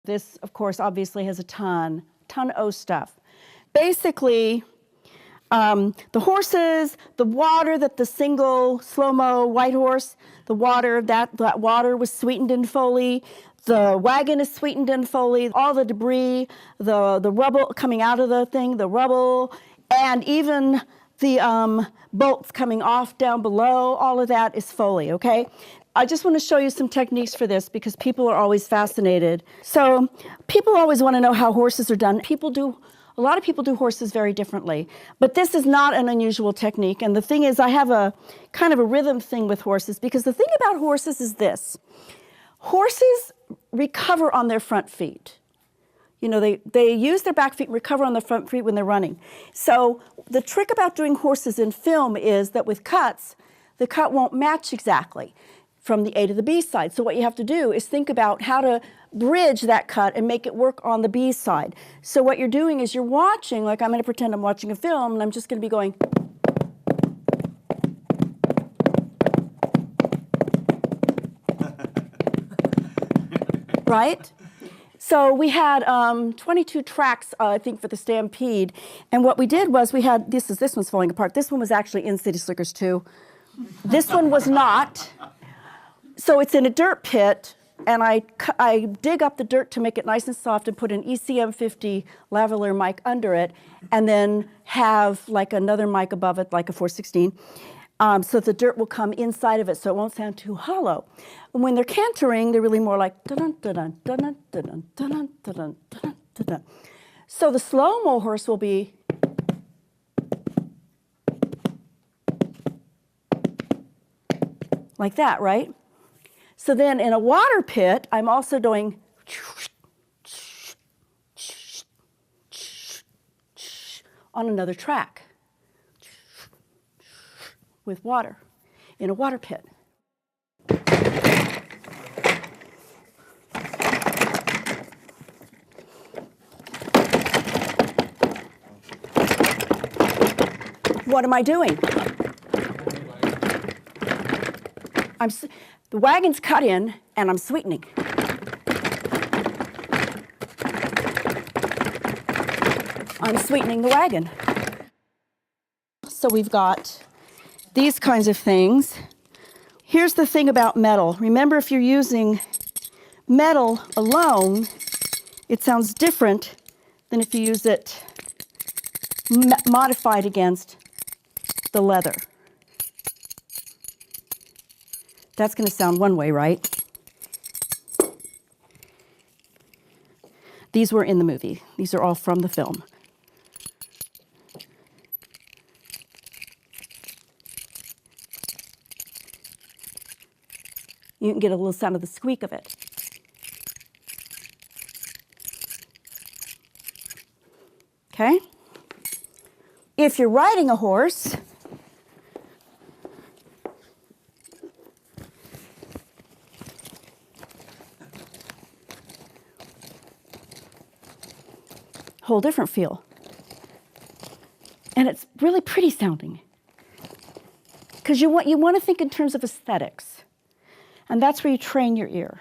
This, of course, obviously has a ton of stuff. Basically, the horses, the water that the single slow-mo white horse, the water, that water was sweetened in Foley. The wagon is sweetened in Foley. All the debris, the rubble coming out of the thing, the rubble, and even the bolts coming off down below, all of that is Foley, okay? I just want to show you some techniques for this because people are always fascinated. So people always want to know how horses are done. A lot of people do horses very differently, but this is not an unusual technique. And the thing is, I have a kind of a rhythm thing with horses because the thing about horses is this. Horses recover on their front feet. You know, they use their back feet and recover on their front feet when they're running. So the trick about doing horses in film is that with cuts, the cut won't match exactly from the A to the B side. So what you have to do is think about how to bridge that cut and make it work on the B side. So what you're doing is you're watching, like I'm going to pretend I'm watching a film, and I'm just going to be going. Right? So we had 22 tracks, I think, for the Stampede. And what we did was we had, this one's falling apart. This one was actually in City Slickers too. This one was not. So it's in a dirt pit, and I dig up the dirt to make it nice and soft and put an ECM50 lavalier mic under it, and then have like another mic above it, like a 416, so the dirt will come inside of it so it won't sound too hollow. And when they're cantering, they're really more like dun dun dun dun dun dun dun dun dun dun. So the slow-mo horse will be like that, right? So then in a water pit, I'm also doing on another track with water in a water pit. What am I doing? The wagon's cut in, and I'm sweetening. I'm sweetening the wagon. So we've got these kinds of things. Here's the thing about metal. Remember, if you're using metal alone, it sounds different than if you use it modified against the leather. That's going to sound one way, right? These were in the movie. These are all from the film. You can get a little sound of the squeak of it. Okay? If you're riding a horse, whole different feel. And it's really pretty sounding. Because you want to think in terms of aesthetics. And that's where you train your ear.